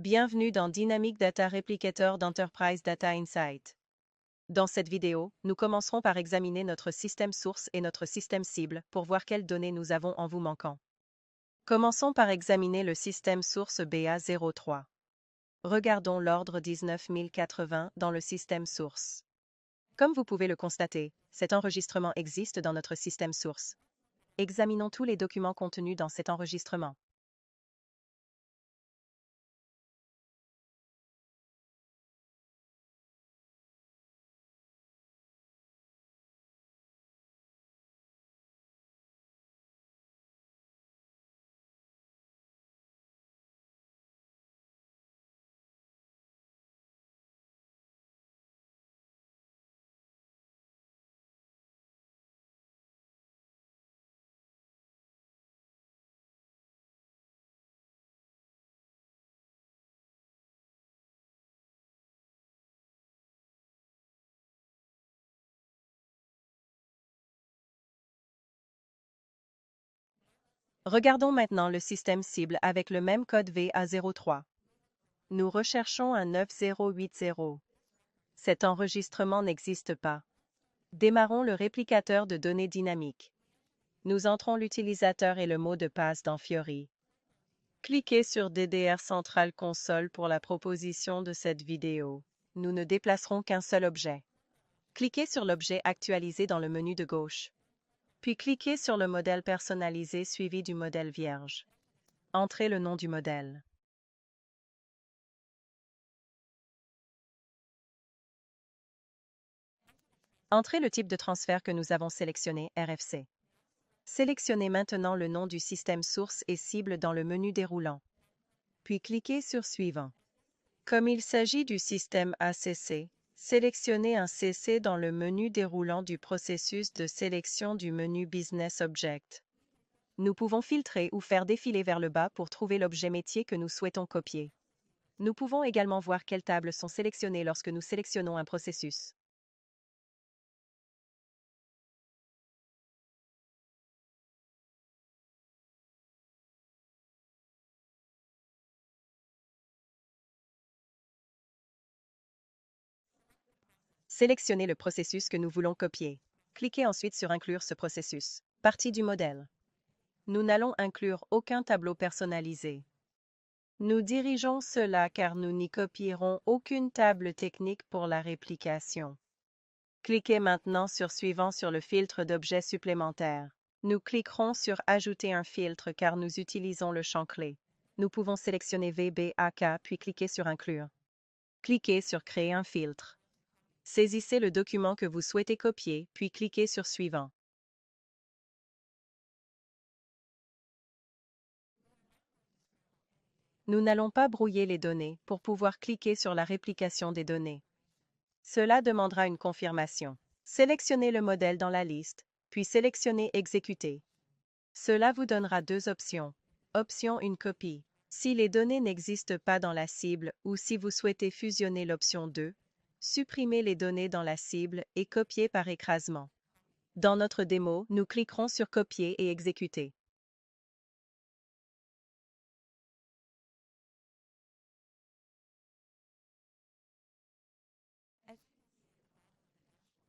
Bienvenue dans Dynamic Data Replicator d'Enterprise Data Insight. Dans cette vidéo, nous commencerons par examiner notre système source et notre système cible pour voir quelles données nous avons en vous manquant. Commençons par examiner le système source BA03. Regardons l'ordre 19080 dans le système source. Comme vous pouvez le constater, cet enregistrement existe dans notre système source. Examinons tous les documents contenus dans cet enregistrement. Regardons maintenant le système cible avec le même code VA03. Nous recherchons un 9080. Cet enregistrement n'existe pas. Démarrons le réplicateur de données dynamiques. Nous entrons l'utilisateur et le mot de passe dans Fiori. Cliquez sur DDR Central Console pour la proposition de cette vidéo. Nous ne déplacerons qu'un seul objet. Cliquez sur l'objet actualisé dans le menu de gauche. Puis cliquez sur le modèle personnalisé suivi du modèle vierge. Entrez le nom du modèle. Entrez le type de transfert que nous avons sélectionné, RFC. Sélectionnez maintenant le nom du système source et cible dans le menu déroulant. Puis cliquez sur Suivant. Comme il s'agit du système ACC, sélectionnez un CC dans le menu déroulant du processus de sélection du menu Business Object. Nous pouvons filtrer ou faire défiler vers le bas pour trouver l'objet métier que nous souhaitons copier. Nous pouvons également voir quelles tables sont sélectionnées lorsque nous sélectionnons un processus. Sélectionnez le processus que nous voulons copier. Cliquez ensuite sur Inclure ce processus. Partie du modèle. Nous n'allons inclure aucun tableau personnalisé. Nous dirigeons cela car nous n'y copierons aucune table technique pour la réplication. Cliquez maintenant sur Suivant sur le filtre d'objets supplémentaires. Nous cliquerons sur Ajouter un filtre car nous utilisons le champ clé. Nous pouvons sélectionner VBAK puis cliquer sur Inclure. Cliquez sur Créer un filtre. Saisissez le document que vous souhaitez copier, puis cliquez sur Suivant. Nous n'allons pas brouiller les données pour pouvoir cliquer sur la réplication des données. Cela demandera une confirmation. Sélectionnez le modèle dans la liste, puis sélectionnez Exécuter. Cela vous donnera deux options. Option Une copie. Si les données n'existent pas dans la cible ou si vous souhaitez fusionner l'option 2, supprimez les données dans la cible et copier par écrasement. Dans notre démo, nous cliquerons sur Copier et Exécuter.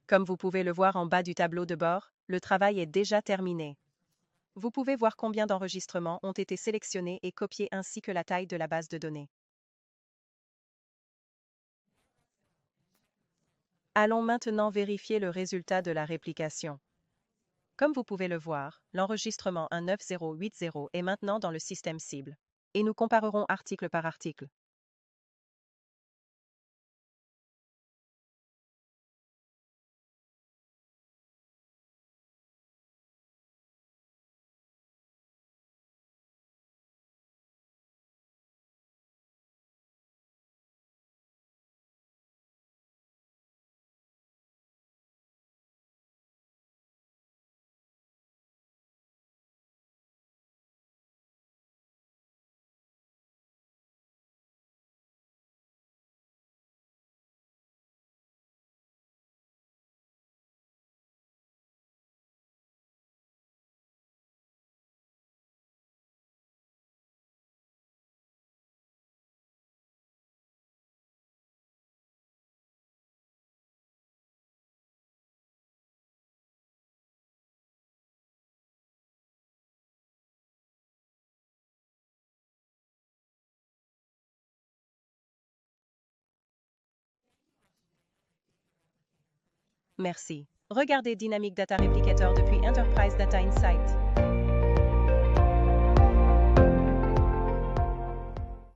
Comme vous pouvez le voir en bas du tableau de bord, le travail est déjà terminé. Vous pouvez voir combien d'enregistrements ont été sélectionnés et copiés ainsi que la taille de la base de données. Allons maintenant vérifier le résultat de la réplication. Comme vous pouvez le voir, l'enregistrement 19080 est maintenant dans le système cible. Et nous comparerons article par article. Merci. Regardez Dynamic Data Replicator depuis Enterprise Data Insight.